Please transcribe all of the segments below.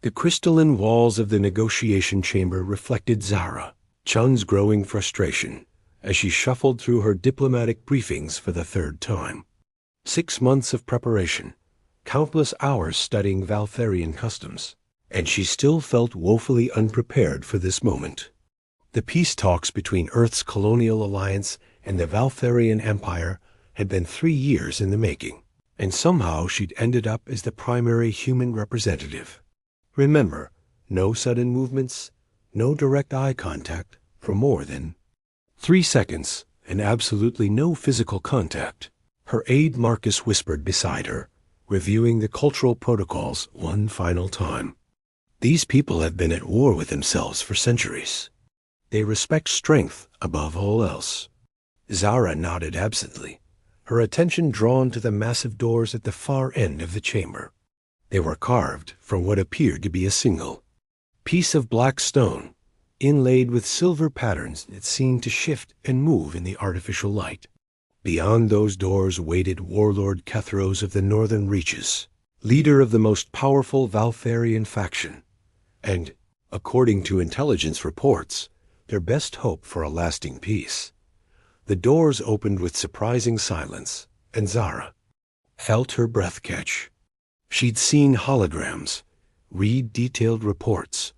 The crystalline walls of the negotiation chamber reflected Zara, Chun's growing frustration, as she shuffled through her diplomatic briefings for the third time. 6 months of preparation, countless hours studying Valtharian customs, and she still felt woefully unprepared for this moment. The peace talks between Earth's colonial alliance and the Valtharian Empire had been 3 years in the making, and somehow she'd ended up as the primary human representative. Remember, no sudden movements, no direct eye contact for more than 3 seconds, and absolutely no physical contact. Her aide Marcus whispered beside her, reviewing the cultural protocols one final time. These people have been at war with themselves for centuries. They respect strength above all else. Zara nodded absently, her attention drawn to the massive doors at the far end of the chamber. They were carved from what appeared to be a single piece of black stone, inlaid with silver patterns that seemed to shift and move in the artificial light. Beyond those doors waited Warlord Kethros of the Northern Reaches, leader of the most powerful Valtharian faction, and, according to intelligence reports, their best hope for a lasting peace. The doors opened with surprising silence, and Zara felt her breath catch. She'd seen holograms, read detailed reports,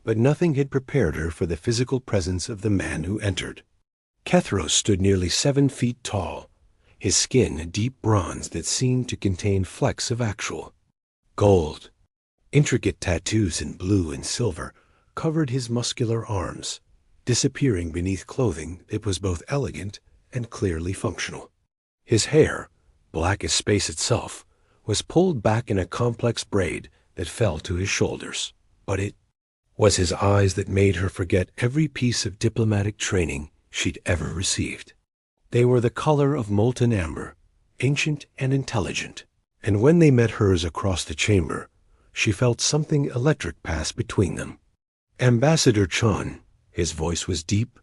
but nothing had prepared her for the physical presence of the man who entered. Kethros stood nearly 7 feet tall, his skin a deep bronze that seemed to contain flecks of actual gold. Intricate tattoos in blue and silver covered his muscular arms, disappearing beneath clothing that was both elegant and clearly functional. His hair, black as space itself, was pulled back in a complex braid that fell to his shoulders. But it was his eyes that made her forget every piece of diplomatic training she'd ever received. They were the color of molten amber, ancient and intelligent, and when they met hers across the chamber, she felt something electric pass between them. Ambassador Chun, his voice was deep,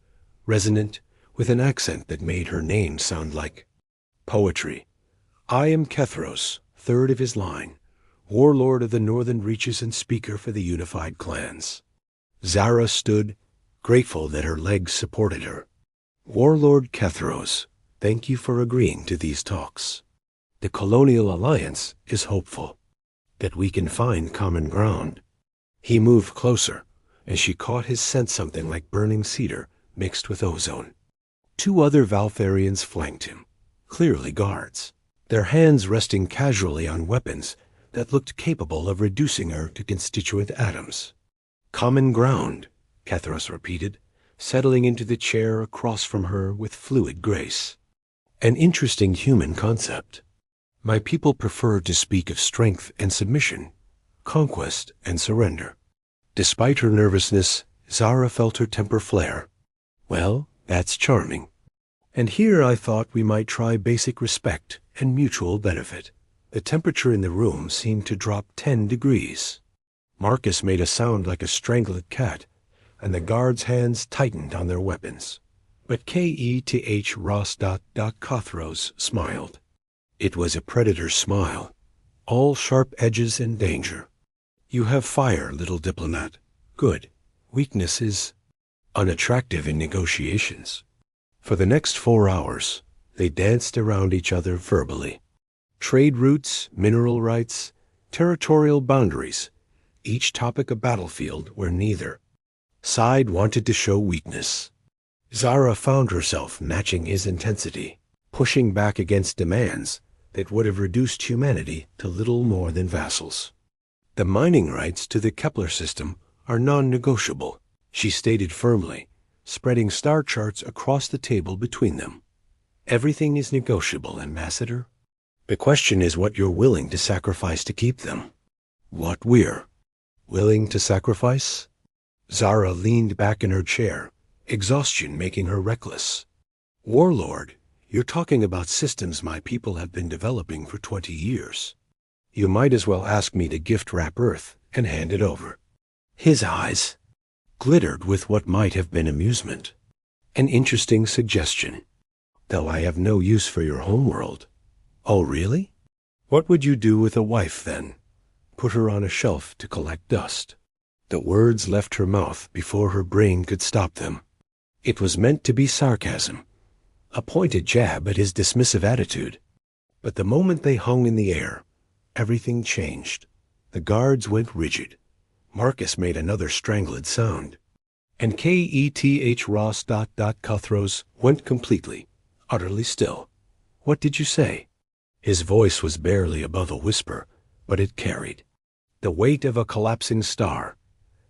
resonant, with an accent that made her name sound like poetry. I am Kethros, third of his line, warlord of the Northern Reaches and speaker for the unified clans. Zara stood, grateful that her legs supported her. Warlord Kethros, thank you for agreeing to these talks. The Colonial Alliance is hopeful that we can find common ground. He moved closer, and she caught his scent, something like burning cedar mixed with ozone. 2 other Valtharians flanked him, clearly guards, their hands resting casually on weapons that looked capable of reducing her to constituent atoms. Common ground, Kethros repeated, settling into the chair across from her with fluid grace. An interesting human concept. My people prefer to speak of strength and submission, conquest and surrender. Despite her nervousness, Zara felt her temper flare. Well, that's charming. And here I thought we might try basic respect and mutual benefit. The temperature in the room seemed to drop 10 degrees. Marcus made a sound like a strangled cat, and the guards' hands tightened on their weapons. But Keth Ross. Kothros smiled. It was a predator's smile, all sharp edges and danger. You have fire, little diplomat. Good. Weakness is unattractive in negotiations. For the next 4 hours, they danced around each other verbally. Trade routes, mineral rights, territorial boundaries, each topic a battlefield where neither side wanted to show weakness. Zara found herself matching his intensity, pushing back against demands that would have reduced humanity to little more than vassals. The mining rights to the Kepler system are non-negotiable, she stated firmly, spreading star charts across the table between them. Everything is negotiable, Ambassador. The question is what you're willing to sacrifice to keep them. What we're willing to sacrifice? Zara leaned back in her chair, exhaustion making her reckless. Warlord, you're talking about systems my people have been developing for 20 years. You might as well ask me to gift wrap Earth and hand it over. His eyes glittered with what might have been amusement. An interesting suggestion, though I have no use for your homeworld. Oh, really? What would you do with a wife, then? put her on a shelf to collect dust. The words left her mouth before her brain could stop them. It was meant to be sarcasm, a pointed jab at his dismissive attitude. But the moment they hung in the air, everything changed. The guards went rigid. Marcus made another strangled sound. And Ross ... Cuthrose went completely, utterly still. "What did you say?" His voice was barely above a whisper, but it carried the weight of a collapsing star.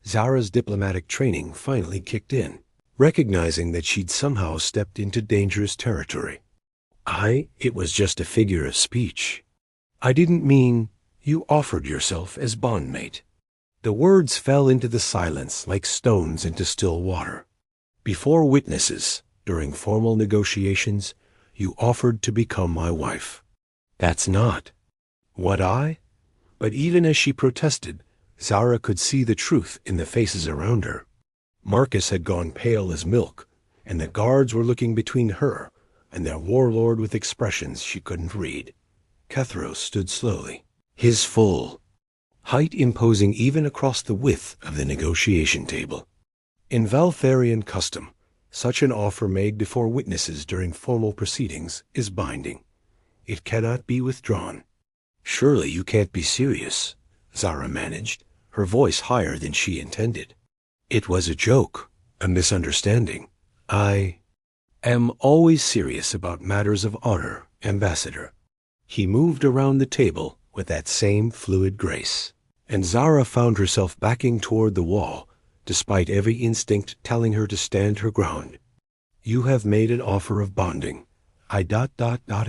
Zara's diplomatic training finally kicked in, recognizing that she'd somehow stepped into dangerous territory. It was just a figure of speech. I didn't mean you offered yourself as bondmate." The words fell into the silence like stones into still water. "Before witnesses, during formal negotiations, you offered to become my wife." "That's not what I—" But even as she protested, Zara could see the truth in the faces around her. Marcus had gone pale as milk, and the guards were looking between her and their warlord with expressions she couldn't read. Cuthrose stood slowly, his full height imposing even across the width of the negotiation table. In Valtharian custom, such an offer made before witnesses during formal proceedings is binding. It cannot be withdrawn. "Surely you can't be serious," Zara managed, her voice higher than she intended. "It was a joke, a misunderstanding. I am always serious about matters of honor, Ambassador." He moved around the table with that same fluid grace, and Zara found herself backing toward the wall, despite every instinct telling her to stand her ground. "You have made an offer of bonding. I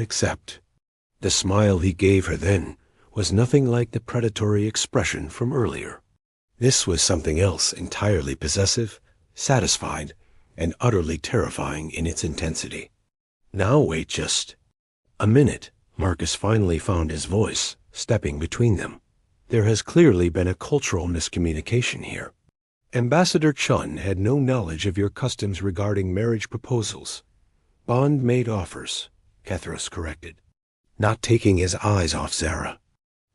accept." The smile he gave her then was nothing like the predatory expression from earlier. This was something else entirely possessive, satisfied, and utterly terrifying in its intensity. "Now wait just a minute." Marcus finally found his voice, stepping between them. "There has clearly been a cultural miscommunication here. Ambassador Chun had no knowledge of your customs regarding marriage proposals. Bond-made offers," Cuthrose corrected, not taking his eyes off Zara.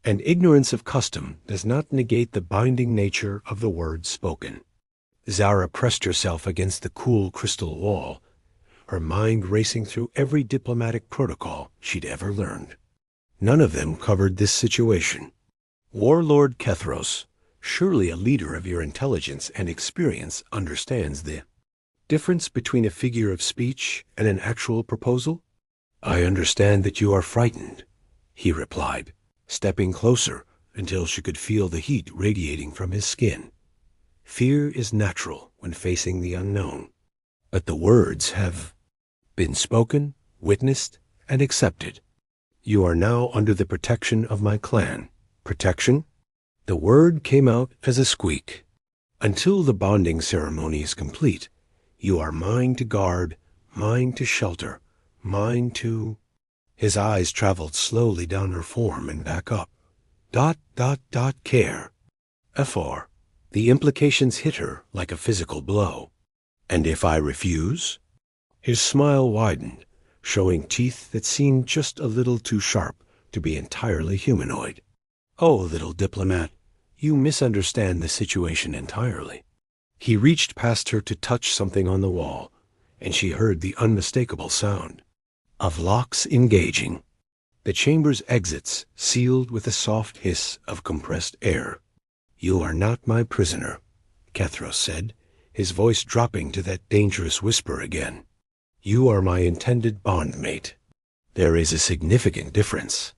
"And ignorance of custom does not negate the binding nature of the words spoken." Zara pressed herself against the cool crystal wall, her mind racing through every diplomatic protocol she'd ever learned. None of them covered this situation. "Warlord Cuthrose, surely a leader of your intelligence and experience understands the difference between a figure of speech and an actual proposal?" "I understand that you are frightened," he replied, stepping closer until she could feel the heat radiating from his skin. "Fear is natural when facing the unknown. But the words have been spoken, witnessed, and accepted. You are now under the protection of my clan." "Protection?" The word came out as a squeak. "Until the bonding ceremony is complete, you are mine to guard, mine to shelter, mine to—" His eyes traveled slowly down her form and back up. Care. FR. The implications hit her like a physical blow. "And if I refuse?" His smile widened, showing teeth that seemed just a little too sharp to be entirely humanoid. "Oh, little diplomat, you misunderstand the situation entirely." He reached past her to touch something on the wall, and she heard the unmistakable sound of locks engaging. The chamber's exits sealed with a soft hiss of compressed air. "You are not my prisoner," Cuthrose said, his voice dropping to that dangerous whisper again. "You are my intended bondmate. There is a significant difference."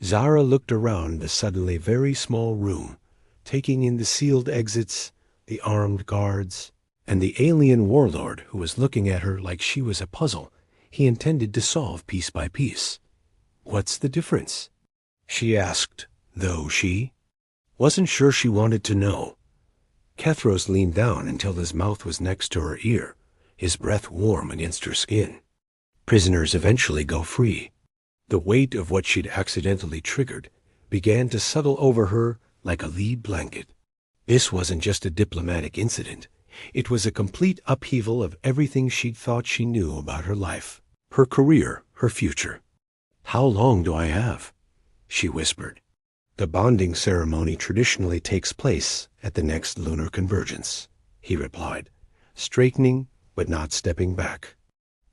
Zara looked around the suddenly very small room, taking in the sealed exits, the armed guards, and the alien warlord who was looking at her like she was a puzzle he intended to solve piece by piece. "What's the difference?" she asked, though she wasn't sure she wanted to know. Cuthrose leaned down until his mouth was next to her ear, his breath warm against her skin. "Prisoners eventually go free." The weight of what she'd accidentally triggered began to settle over her like a lead blanket. This wasn't just a diplomatic incident. It was a complete upheaval of everything she'd thought she knew about her life, her career, her future. "How long do I have?" she whispered. The bonding ceremony traditionally takes place at the next lunar convergence, he replied, straightening but not stepping back.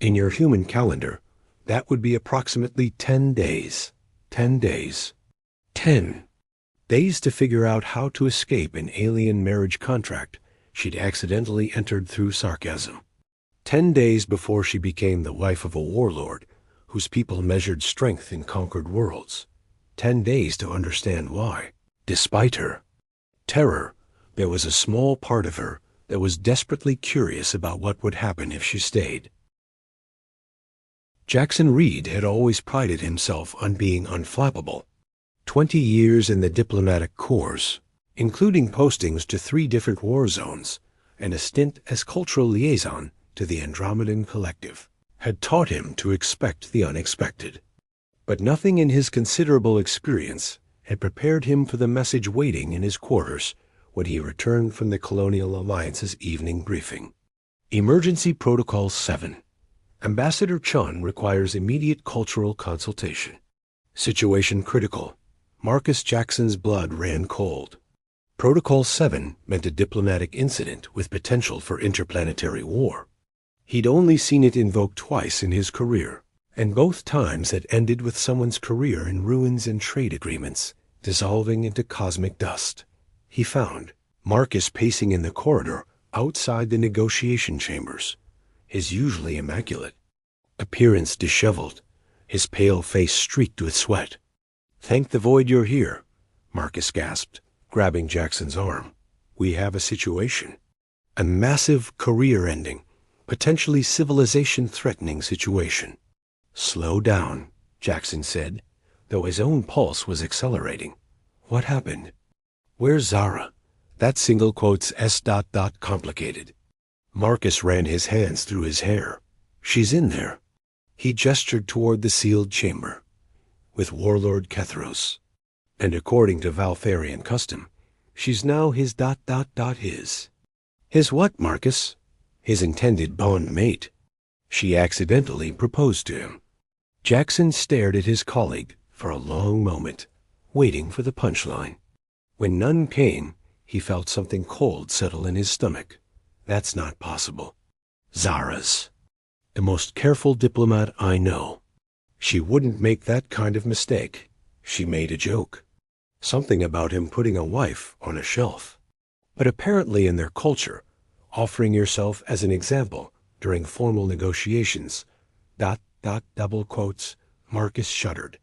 In your human calendar, that would be approximately 10 days. 10 days. 10 days to figure out how to escape an alien marriage contract she'd accidentally entered through sarcasm. 10 days before she became the wife of a warlord whose people measured strength in conquered worlds. 10 days to understand why. Despite her terror, there was a small part of her that was desperately curious about what would happen if she stayed. Jackson Reed had always prided himself on being unflappable. 20 years in the diplomatic corps, including postings to 3 different war zones and a stint as cultural liaison to the Andromedan Collective, had taught him to expect the unexpected. But nothing in his considerable experience had prepared him for the message waiting in his quarters when he returned from the Colonial Alliance's evening briefing. Emergency Protocol 7. Ambassador Chun requires immediate cultural consultation. Situation critical. Marcus Jackson's blood ran cold. Protocol 7 meant a diplomatic incident with potential for interplanetary war. He'd only seen it invoked twice in his career, and both times had ended with someone's career in ruins and trade agreements, dissolving into cosmic dust. He found Marcus pacing in the corridor outside the negotiation chambers, his usually immaculate appearance disheveled, his pale face streaked with sweat. "Thank the void you're here," Marcus gasped, grabbing Jackson's arm. "We have a situation. A massive career-ending, potentially civilization-threatening situation." "Slow down," Jackson said, though his own pulse was accelerating. "What happened? Where's Zara?" That single quote's complicated. Marcus ran his hands through his hair. "She's in there." He gestured toward the sealed chamber, with Warlord Kethros. "And according to Valtharian custom, she's now his his." "His what, Marcus?" "His intended bond mate. She accidentally proposed to him." Jackson stared at his colleague for a long moment, waiting for the punchline. When none came, he felt something cold settle in his stomach. That's not possible. Zara's the most careful diplomat I know. She wouldn't make that kind of mistake. She made a joke. Something about him putting a wife on a shelf. But apparently in their culture, offering yourself as an example during formal negotiations, double quotes, Marcus shuddered.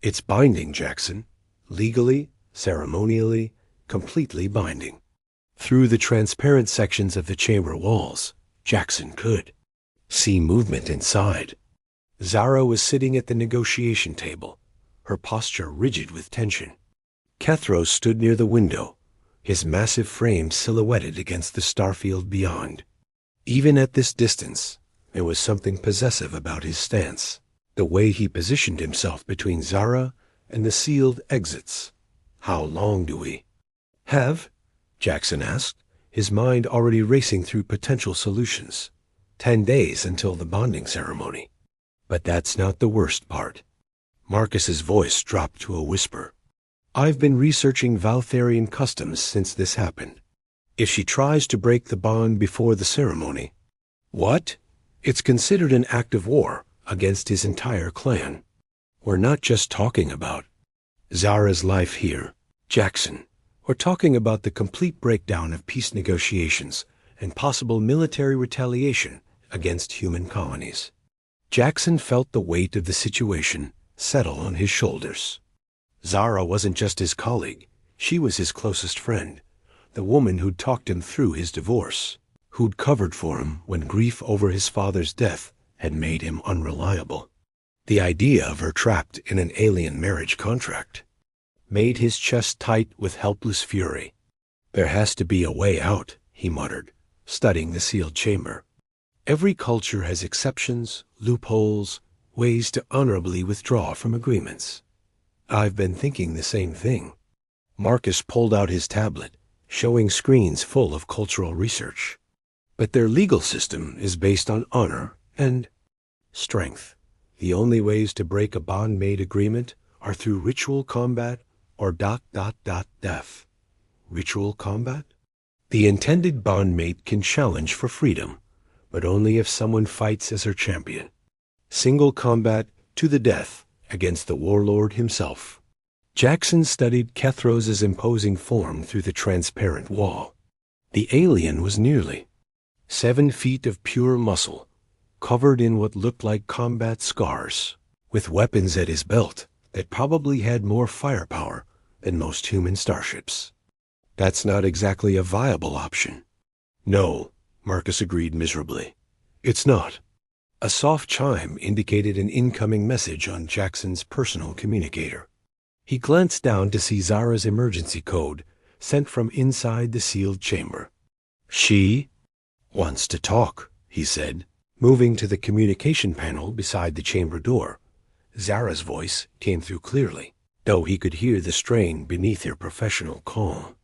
"It's binding, Jackson. Legally, ceremonially, completely binding." Through the transparent sections of the chamber walls, Jackson could see movement inside. Zara was sitting at the negotiation table, her posture rigid with tension. Kethros stood near the window, his massive frame silhouetted against the starfield beyond. Even at this distance, there was something possessive about his stance, the way he positioned himself between Zara and the sealed exits. "How long do we have?" Jackson asked, his mind already racing through potential solutions. 10 days until the bonding ceremony. But that's not the worst part. Marcus's voice dropped to a whisper. "I've been researching Valtharian customs since this happened. If she tries to break the bond before the ceremony..." "What?" "It's considered an act of war against his entire clan. We're not just talking about Zara's life here, Jackson. We're talking about the complete breakdown of peace negotiations and possible military retaliation against human colonies." Jackson felt the weight of the situation settle on his shoulders. Zara wasn't just his colleague. She was his closest friend, the woman who'd talked him through his divorce, who'd covered for him when grief over his father's death had made him unreliable. The idea of her trapped in an alien marriage contract made his chest tight with helpless fury. "There has to be a way out," he muttered, studying the sealed chamber. "Every culture has exceptions, loopholes, ways to honorably withdraw from agreements." "I've been thinking the same thing." Marcus pulled out his tablet, showing screens full of cultural research. "But their legal system is based on honor and strength. The only ways to break a bond-made agreement are through ritual combat or ... death. Ritual combat? The intended bondmate can challenge for freedom, but only if someone fights as her champion. Single combat to the death against the warlord himself. Jackson studied Kethros's imposing form through the transparent wall. The alien was nearly 7 feet of pure muscle, covered in what looked like combat scars, with weapons at his belt that probably had more firepower than most human starships. That's not exactly a viable option. No, Marcus agreed miserably. It's not. A soft chime indicated an incoming message on Jackson's personal communicator. He glanced down to see Zara's emergency code sent from inside the sealed chamber. She wants to talk, he said, moving to the communication panel beside the chamber door. Zara's voice came through clearly, though he could hear the strain beneath her professional calm.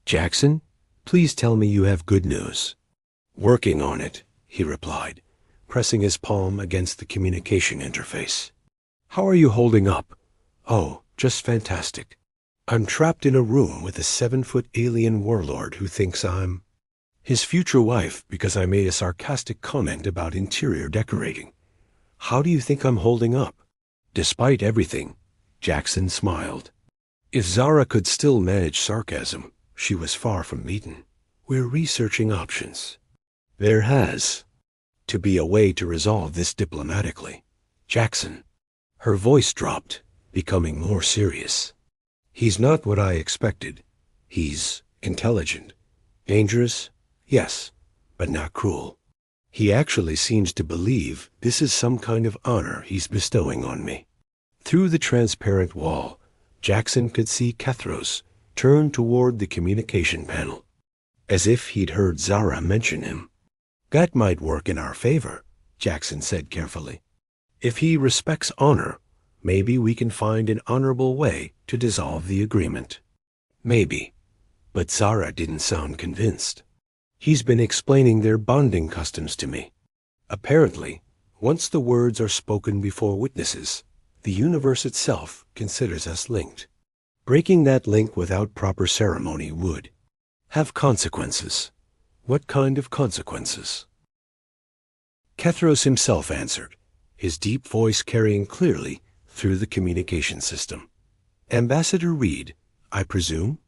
Jackson, please tell me you have good news. Working on it, he replied, pressing his palm against the communication interface. How are you holding up? Oh, just fantastic. I'm trapped in a room with a 7-foot alien warlord who thinks I'm his future wife because I made a sarcastic comment about interior decorating. How do you think I'm holding up? Despite everything, Jackson smiled. If Zara could still manage sarcasm, she was far from beaten. We're researching options. There has to be a way to resolve this diplomatically. Jackson. Her voice dropped, becoming more serious. He's not what I expected. He's intelligent. Dangerous? Yes, but not cruel. He actually seems to believe this is some kind of honor he's bestowing on me. Through the transparent wall, Jackson could see Kethros turn toward the communication panel, as if he'd heard Zara mention him. That might work in our favor, Jackson said carefully. If he respects honor, maybe we can find an honorable way to dissolve the agreement. Maybe. But Zara didn't sound convinced. He's been explaining their bonding customs to me. Apparently, once the words are spoken before witnesses, the universe itself considers us linked. Breaking that link without proper ceremony would have consequences. What kind of consequences? Kethros himself answered, his deep voice carrying clearly through the communication system. Ambassador Reed, I presume?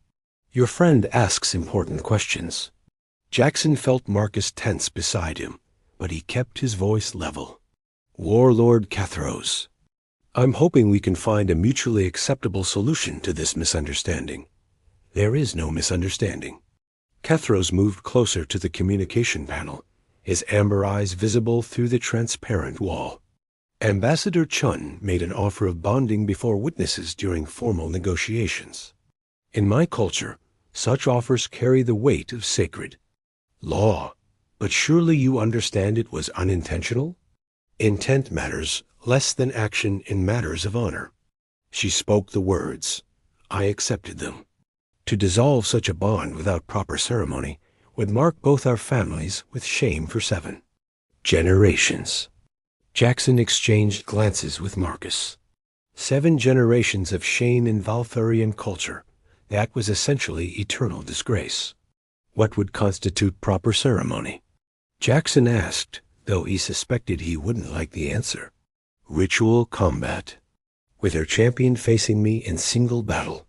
Your friend asks important questions. Jackson felt Marcus tense beside him, but he kept his voice level. Warlord Kethros, I'm hoping we can find a mutually acceptable solution to this misunderstanding. There is no misunderstanding. Kethros moved closer to the communication panel, his amber eyes visible through the transparent wall. Ambassador Chun made an offer of bonding before witnesses during formal negotiations. In my culture, such offers carry the weight of sacred law, but surely you understand it was unintentional? Intent matters less than action in matters of honor. She spoke the words. I accepted them. To dissolve such a bond without proper ceremony would mark both our families with shame for 7 generations. Jackson exchanged glances with Marcus. 7 generations of shame in Valtharian culture. That was essentially eternal disgrace. What would constitute proper ceremony? Jackson asked, though he suspected he wouldn't like the answer. Ritual combat, with her champion facing me in single battle.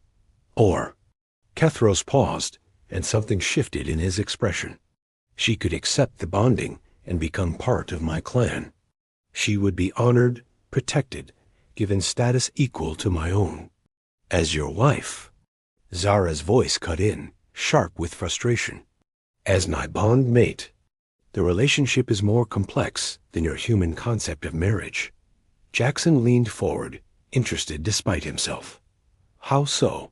Or, Kethros paused, and something shifted in his expression. She could accept the bonding and become part of my clan. She would be honored, protected, given status equal to my own. As your wife. Zara's voice cut in, sharp with frustration. As my bond mate. The relationship is more complex than your human concept of marriage. Jackson leaned forward, interested despite himself. How so?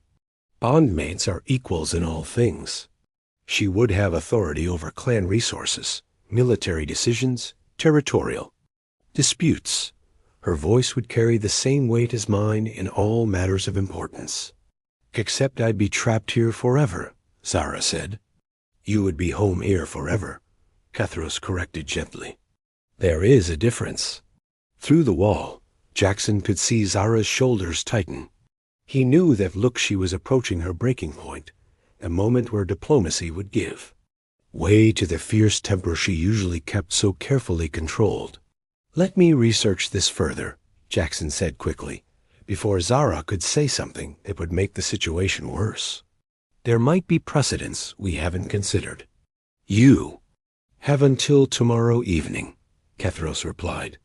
Bondmates are equals in all things. She would have authority over clan resources, military decisions, territorial disputes. Her voice would carry the same weight as mine in all matters of importance. Except I'd be trapped here forever, Zara said. You would be home here forever, Kethros corrected gently. There is a difference. Through the wall, Jackson could see Zara's shoulders tighten. He knew that look she was approaching her breaking point, a moment where diplomacy would give way to the fierce temper she usually kept so carefully controlled. "Let me research this further," Jackson said quickly, before Zara could say something that would make the situation worse. "There might be precedents we haven't considered." "You have until tomorrow evening," Kethros replied.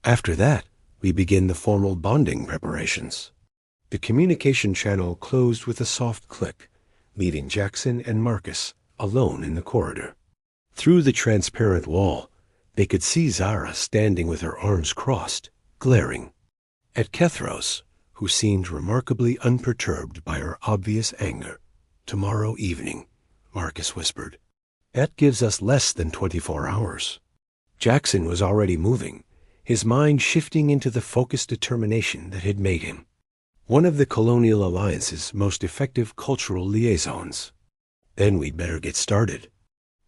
"After that, we begin the formal bonding preparations." The communication channel closed with a soft click, leaving Jackson and Marcus alone in the corridor. Through the transparent wall, they could see Zara standing with her arms crossed, glaring at Kethros, who seemed remarkably unperturbed by her obvious anger. "Tomorrow evening," Marcus whispered. "That gives us less than 24 hours. Jackson was already moving, his mind shifting into the focused determination that had made him one of the Colonial Alliance's most effective cultural liaisons. "Then we'd better get started.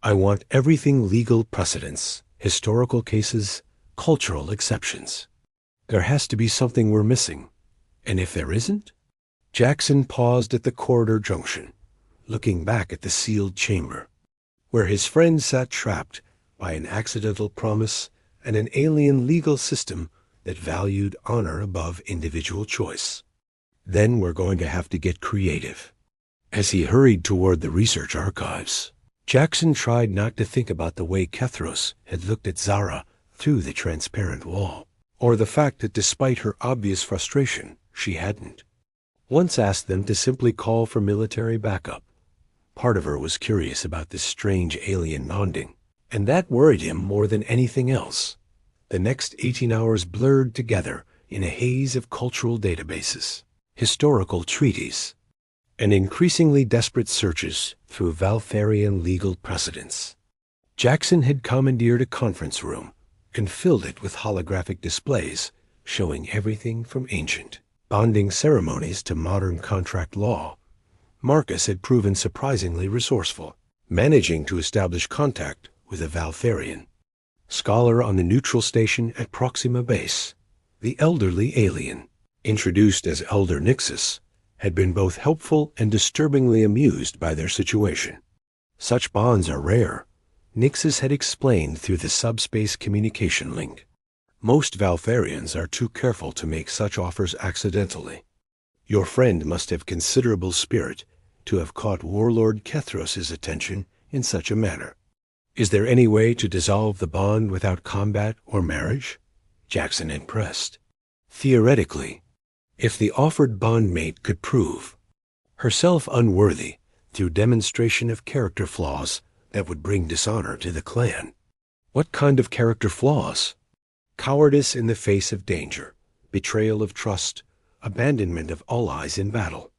I want everything legal precedents, historical cases, cultural exceptions. There has to be something we're missing. And if there isn't?" Jackson paused at the corridor junction, looking back at the sealed chamber, where his friend sat trapped by an accidental promise and an alien legal system that valued honor above individual choice. "Then we're going to have to get creative." As he hurried toward the research archives, Jackson tried not to think about the way Kethros had looked at Zara through the transparent wall, or the fact that despite her obvious frustration, she hadn't once asked them to simply call for military backup. Part of her was curious about this strange alien bonding, and that worried him more than anything else. The next 18 hours blurred together in a haze of cultural databases, historical treaties, and increasingly desperate searches through Valtharian legal precedents. Jackson had commandeered a conference room and filled it with holographic displays showing everything from ancient bonding ceremonies to modern contract law. Marcus had proven surprisingly resourceful, managing to establish contact with a Valtharian scholar on the neutral station at Proxima Base. The elderly alien, introduced as Elder Nixus, had been both helpful and disturbingly amused by their situation. "Such bonds are rare," Nixus had explained through the subspace communication link. "Most Valtharians are too careful to make such offers accidentally. Your friend must have considerable spirit to have caught Warlord Kethros's attention in such a manner. Is there any way to dissolve the bond without combat or marriage?" Jackson had pressed. "Theoretically, if the offered bondmate could prove herself unworthy through demonstration of character flaws that would bring dishonor to the clan." What kind of character flaws? Cowardice in the face of danger, betrayal of trust, abandonment of allies in battle.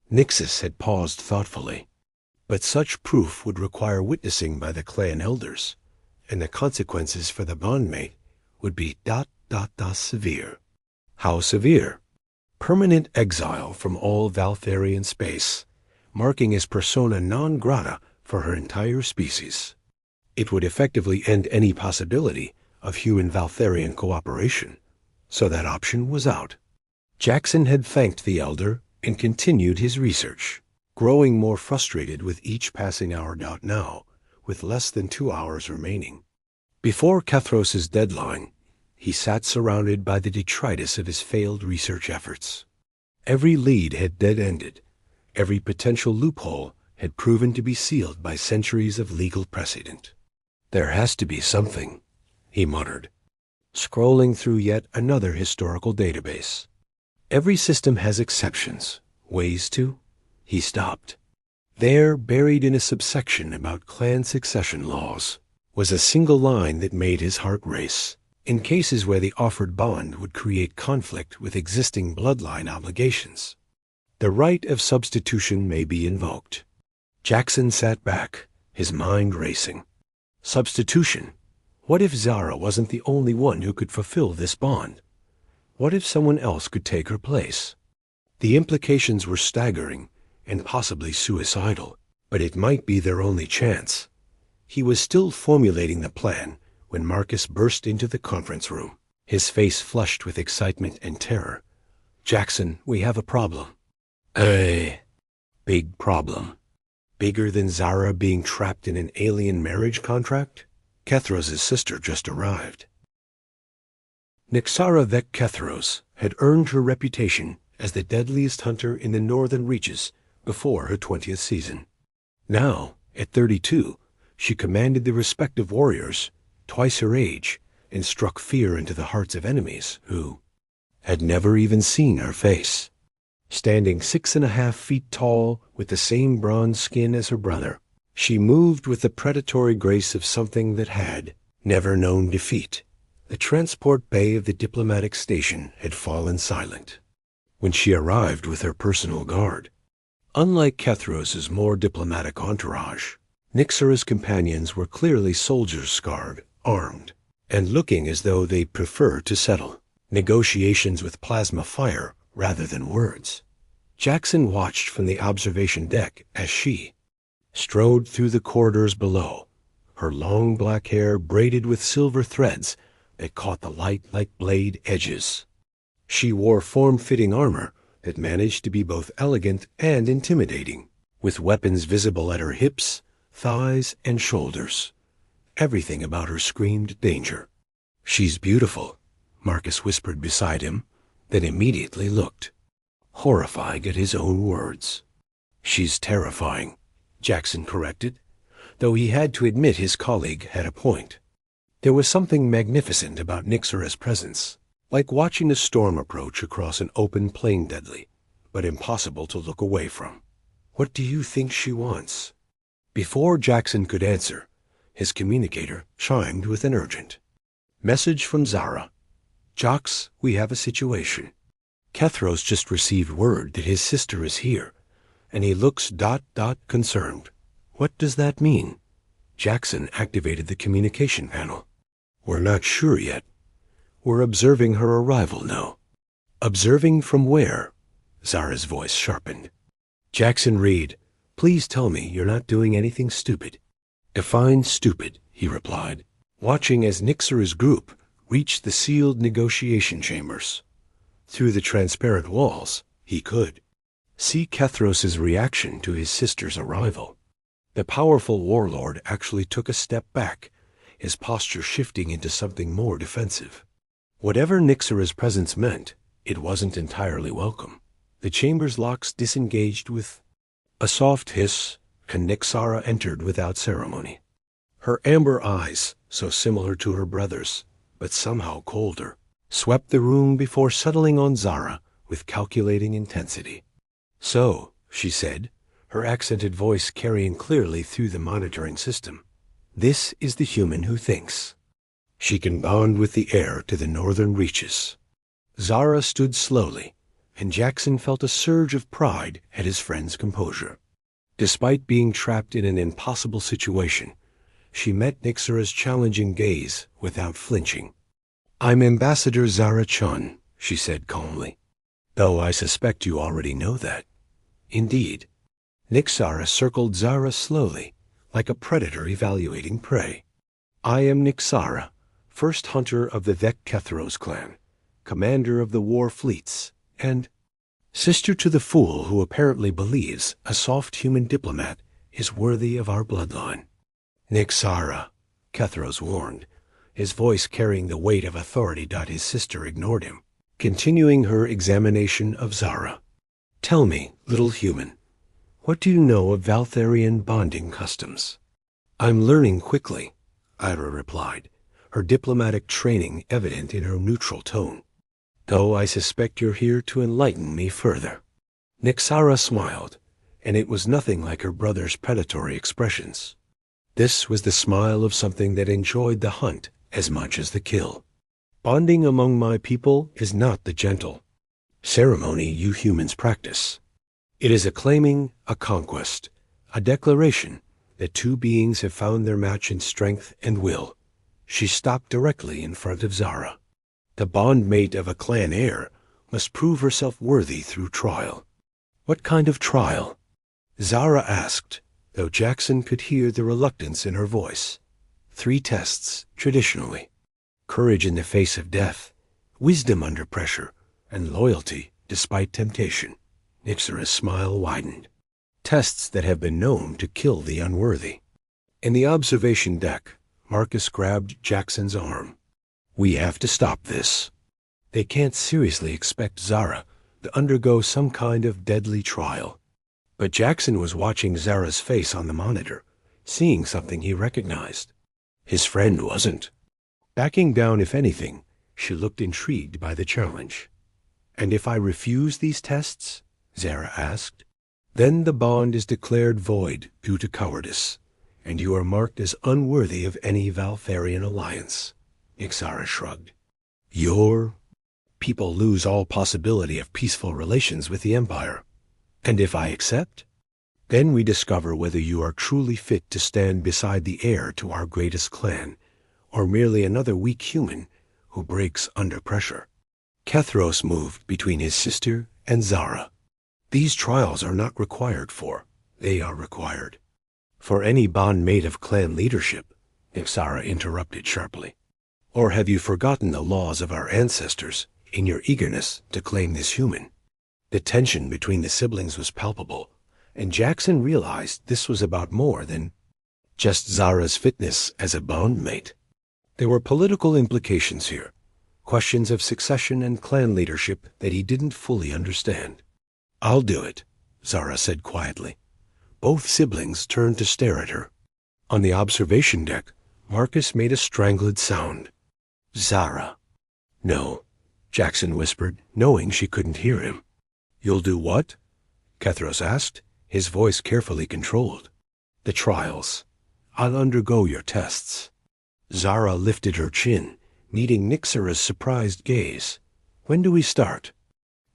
Nixus had paused thoughtfully. But such proof would require witnessing by the clan elders, and the consequences for the bondmate would be ... severe. How severe? Permanent exile from all Valtharian space, marking as persona non grata for her entire species. It would effectively end any possibility of human Valtharian cooperation, so that option was out. Jackson had thanked the elder and continued his research, growing more frustrated with each passing hour. Now, with less than 2 hours remaining before Kethros's deadline, he sat surrounded by the detritus of his failed research efforts. Every lead had dead-ended. Every potential loophole had proven to be sealed by centuries of legal precedent. "There has to be something," he muttered, scrolling through yet another historical database. "Every system has exceptions, ways to..." He stopped. There, buried in a subsection about clan succession laws, was a single line that made his heart race. In cases where the offered bond would create conflict with existing bloodline obligations, the right of substitution may be invoked. Jackson sat back, his mind racing. Substitution? What if Zara wasn't the only one who could fulfill this bond? What if someone else could take her place? The implications were staggering and possibly suicidal, but it might be their only chance. He was still formulating the plan when Marcus burst into the conference room, his face flushed with excitement and terror. "Jackson, we have a problem." A big problem. Bigger than Zara being trapped in an alien marriage contract? Kethros' sister just arrived. Nyxara Vek Kethros had earned her reputation as the deadliest hunter in the northern reaches before her 20th season. Now, at 32, she commanded the respect of warriors, twice her age, and struck fear into the hearts of enemies who had never even seen her face. Standing 6.5 feet tall with the same bronze skin as her brother, she moved with the predatory grace of something that had never known defeat. The transport bay of the diplomatic station had fallen silent when she arrived with her personal guard. Unlike Kethros' more diplomatic entourage, Nyxara's companions were clearly soldiers scarred, armed, and looking as though they preferred to settle negotiations with plasma fire rather than words. Jackson watched from the observation deck as she strode through the corridors below, her long black hair braided with silver threads that caught the light like blade edges. She wore form-fitting armor that managed to be both elegant and intimidating, with weapons visible at her hips, thighs, and shoulders. Everything about her screamed danger. "She's beautiful," Marcus whispered beside him, then immediately looked, horrified at his own words. "She's terrifying," Jackson corrected, though he had to admit his colleague had a point. There was something magnificent about Nyxara's presence, like watching a storm approach across an open plain, deadly, but impossible to look away from. "What do you think she wants?" Before Jackson could answer, his communicator chimed with an urgent message from Zara. "Jox, we have a situation. Kethros just received word that his sister is here, and he looks ... concerned." "What does that mean?" Jackson activated the communication panel. "We're not sure yet. We're observing her arrival now." "Observing from where?" Zara's voice sharpened. Jackson read, "Please tell me you're not doing anything stupid." "Define stupid," he replied, watching as Nyxara's group reached the sealed negotiation chambers. Through the transparent walls, he could see Kethros' reaction to his sister's arrival. The powerful warlord actually took a step back, his posture shifting into something more defensive. Whatever Nyxara's presence meant, it wasn't entirely welcome. The chamber's locks disengaged with a soft hiss, and Nyxara entered without ceremony. Her amber eyes, so similar to her brother's, but somehow colder, swept the room before settling on Zara with calculating intensity. "So," she said, her accented voice carrying clearly through the monitoring system, "this is the human who thinks she can bond with the heir to the northern reaches." Zara stood slowly, and Jackson felt a surge of pride at his friend's composure. Despite being trapped in an impossible situation, she met Nyxara's challenging gaze without flinching. "I'm Ambassador Zara Chun," she said calmly, "though I suspect you already know that." "Indeed." Nyxara circled Zara slowly, like a predator evaluating prey. "I am Nyxara, first hunter of the Vek Kethros clan, commander of the war fleets, and sister to the fool who apparently believes a soft human diplomat is worthy of our bloodline." "Nyxara," Kethros warned, his voice carrying the weight of authority. His sister ignored him, continuing her examination of Zara. "Tell me, little human, what do you know of Valtharian bonding customs?" "I'm learning quickly," Ira replied, her diplomatic training evident in her neutral tone, "though I suspect you're here to enlighten me further." Nyxara smiled, and it was nothing like her brother's predatory expressions. This was the smile of something that enjoyed the hunt as much as the kill. "Bonding among my people is not the gentle ceremony you humans practice. It is a claiming, a conquest, a declaration that two beings have found their match in strength and will." She stopped directly in front of Zara. "The bondmate of a clan heir must prove herself worthy through trial." "What kind of trial?" Zara asked, though Jackson could hear the reluctance in her voice. "3 tests, traditionally. Courage in the face of death, wisdom under pressure, and loyalty despite temptation." Nyxera's smile widened. Tests that have been known to kill the unworthy. In the observation deck, Marcus grabbed Jackson's arm. We have to stop this. They can't seriously expect Zara to undergo some kind of deadly trial. But Jackson was watching Zara's face on the monitor, seeing something he recognized. His friend wasn't. Backing down, if anything, she looked intrigued by the challenge. And if I refuse these tests? Zara asked. Then the bond is declared void due to cowardice, and you are marked as unworthy of any Valtharian alliance. Nyxera shrugged. Your people lose all possibility of peaceful relations with the Empire. And if I accept? Then we discover whether you are truly fit to stand beside the heir to our greatest clan, or merely another weak human who breaks under pressure. Kethros moved between his sister and Zara. These trials are not required for, they are required. For any bondmate of clan leadership, Nyxera interrupted sharply. Or have you forgotten the laws of our ancestors in your eagerness to claim this human? The tension between the siblings was palpable, and Jackson realized this was about more than just Zara's fitness as a bondmate. There were political implications here, questions of succession and clan leadership that he didn't fully understand. I'll do it, Zara said quietly. Both siblings turned to stare at her. On the observation deck, Marcus made a strangled sound. Zara. No, Jackson whispered, knowing she couldn't hear him. You'll do what? Kethros asked, his voice carefully controlled. The trials. I'll undergo your tests. Zara lifted her chin, meeting Nyxera's surprised gaze. When do we start?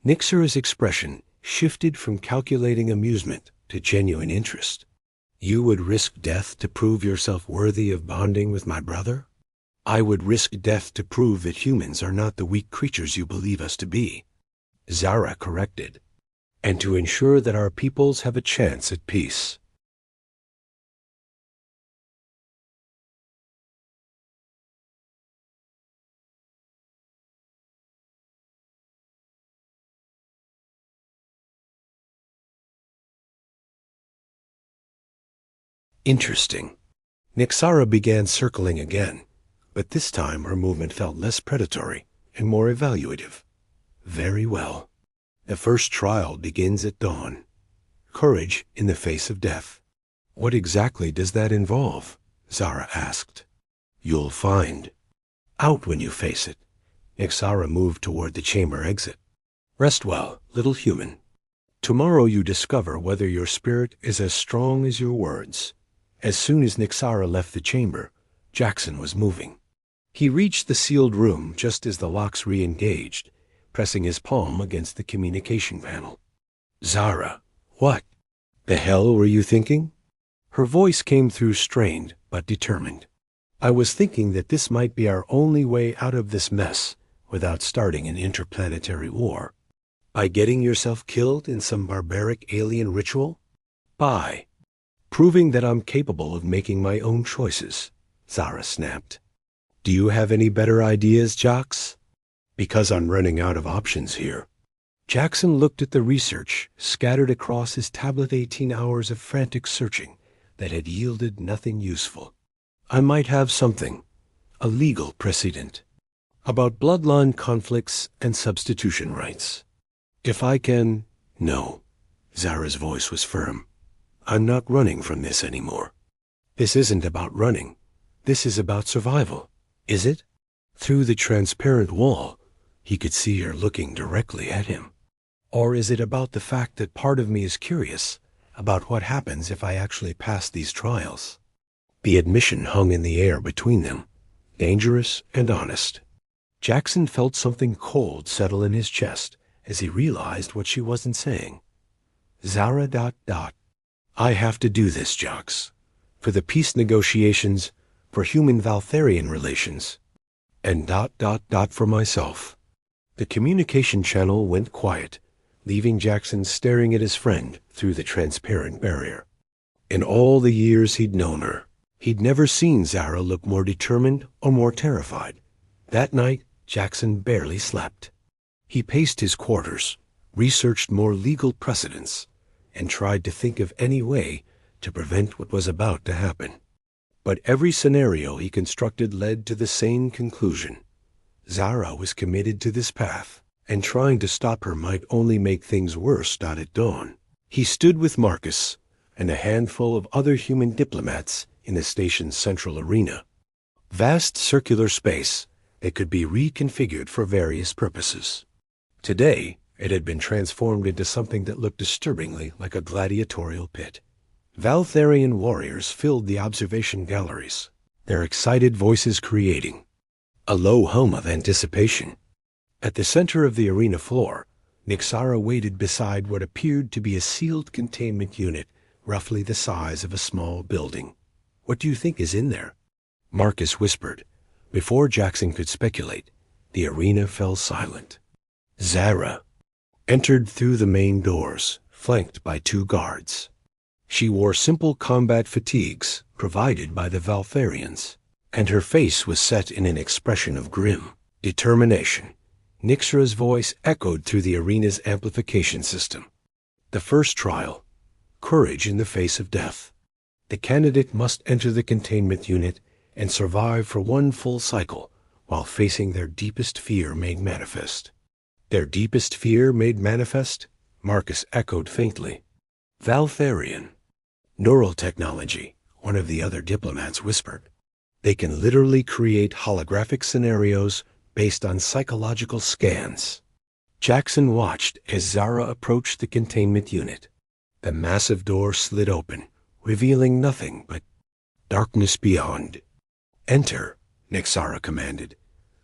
Nyxera's expression shifted from calculating amusement to genuine interest. You would risk death to prove yourself worthy of bonding with my brother? I would risk death to prove that humans are not the weak creatures you believe us to be. Zara corrected. And to ensure that our peoples have a chance at peace. Interesting. Nyxera began circling again, but this time her movement felt less predatory and more evaluative. Very well. The first trial begins at dawn. Courage in the face of death. What exactly does that involve? Zara asked. You'll find. Out when you face it. Nyxera moved toward the chamber exit. Rest well, little human. Tomorrow you discover whether your spirit is as strong as your words. As soon as Nyxera left the chamber, Jackson was moving. He reached the sealed room just as the locks re-engaged, pressing his palm against the communication panel. Zara, what the hell were you thinking? Her voice came through strained but determined. I was thinking that this might be our only way out of this mess without starting an interplanetary war. By getting yourself killed in some barbaric alien ritual? By proving that I'm capable of making my own choices, Zara snapped. Do you have any better ideas, Jocks? Because I'm running out of options here. Jackson looked at the research scattered across his tablet 18 hours of frantic searching that had yielded nothing useful. I might have something, a legal precedent, about bloodline conflicts and substitution rights. If I can... No, Zara's voice was firm. I'm not running from this anymore. This isn't about running. This is about survival. Is it? Through the transparent wall, he could see her looking directly at him. Or is it about the fact that part of me is curious about what happens if I actually pass these trials? The admission hung in the air between them, dangerous and honest. Jackson felt something cold settle in his chest as he realized what she wasn't saying. Zara ... I have to do this, Jocks. For the peace negotiations, for human Valtharian relations, and ... for myself. The communication channel went quiet, leaving Jackson staring at his friend through the transparent barrier. In all the years he'd known her, he'd never seen Zara look more determined or more terrified. That night, Jackson barely slept. He paced his quarters, researched more legal precedents, and tried to think of any way to prevent what was about to happen. But every scenario he constructed led to the same conclusion. Zara was committed to this path, and trying to stop her might only make things worse at dawn. He stood with Marcus and a handful of other human diplomats in the station's central arena. Vast circular space that could be reconfigured for various purposes. Today, it had been transformed into something that looked disturbingly like a gladiatorial pit. Valtharian warriors filled the observation galleries, their excited voices creating a low hum of anticipation. At the center of the arena floor, Nyxara waited beside what appeared to be a sealed containment unit roughly the size of a small building. "What do you think is in there?" Marcus whispered. Before Jackson could speculate, the arena fell silent. Zara entered through the main doors, flanked by 2 guards. She wore simple combat fatigues provided by the Valtharians, and her face was set in an expression of grim determination. Nyxara's voice echoed through the arena's amplification system. The first trial, courage in the face of death. The candidate must enter the containment unit and survive for 1 full cycle while facing their deepest fear made manifest. Their deepest fear made manifest? Marcus echoed faintly. Valtharian. Neural technology, one of the other diplomats whispered. They can literally create holographic scenarios based on psychological scans. Jackson watched as Zara approached the containment unit. The massive door slid open, revealing nothing but darkness beyond. "Enter," Nyxara commanded.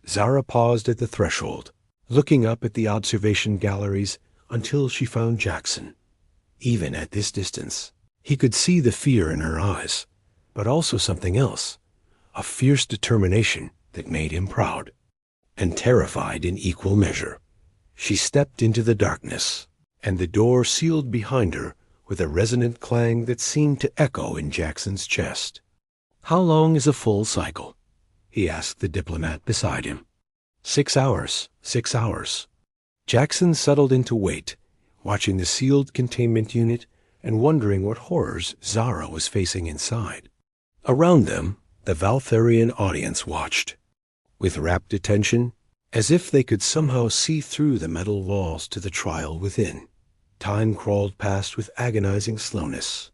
Zara paused at the threshold, looking up at the observation galleries until she found Jackson. Even at this distance, he could see the fear in her eyes, but also something else, a fierce determination that made him proud and terrified in equal measure. She stepped into the darkness, and the door sealed behind her with a resonant clang that seemed to echo in Jackson's chest. "How long is a full cycle?" he asked the diplomat beside him. 6 hours, 6 hours. Jackson settled into wait, watching the sealed containment unit and wondering what horrors Zara was facing inside. Around them, the Valtharian audience watched, with rapt attention, as if they could somehow see through the metal walls to the trial within. Time crawled past with agonizing slowness.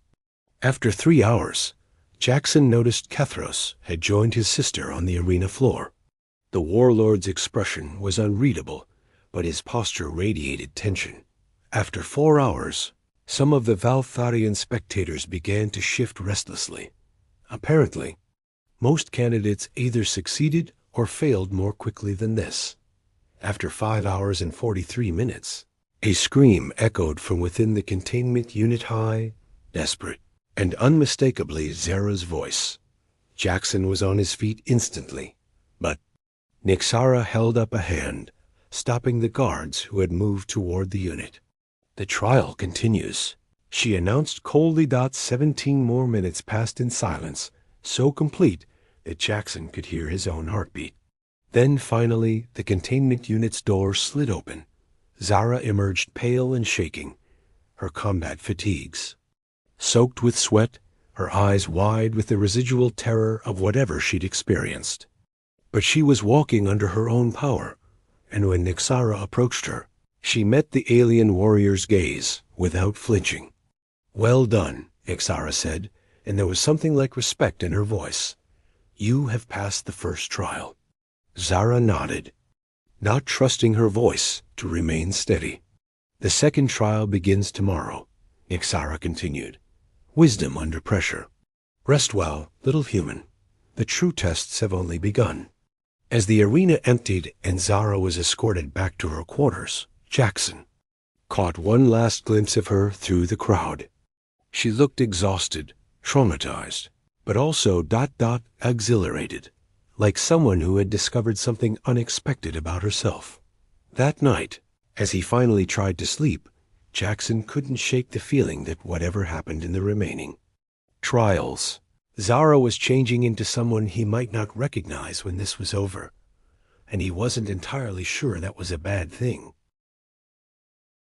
After 3 hours, Jackson noticed Kethros had joined his sister on the arena floor. The warlord's expression was unreadable, but his posture radiated tension. After 4 hours, some of the Valtharian spectators began to shift restlessly. Apparently, most candidates either succeeded or failed more quickly than this. After 5 hours and 43 minutes, a scream echoed from within the containment unit, high, desperate, and unmistakably Zara's voice. Jackson was on his feet instantly, but Nyxara held up a hand, stopping the guards who had moved toward the unit. "The trial continues," she announced coldly. 17 more minutes passed in silence, so complete that Jackson could hear his own heartbeat. Then finally the containment unit's door slid open. Zara emerged pale and shaking, her combat fatigues soaked with sweat, her eyes wide with the residual terror of whatever she'd experienced. But she was walking under her own power, and when Nyxara approached her, she met the alien warrior's gaze without flinching. "Well done," Nyxara said, and there was something like respect in her voice. "You have passed the first trial." Zara nodded, not trusting her voice to remain steady. "The second trial begins tomorrow," Nyxara continued. "Wisdom under pressure. Rest well, little human. The true tests have only begun." As the arena emptied and Zara was escorted back to her quarters, Jackson caught one last glimpse of her through the crowd. She looked exhausted, traumatized, but also exhilarated, like someone who had discovered something unexpected about herself. That night, as he finally tried to sleep, Jackson couldn't shake the feeling that whatever happened in the remaining trials, Zara was changing into someone he might not recognize when this was over, and he wasn't entirely sure that was a bad thing.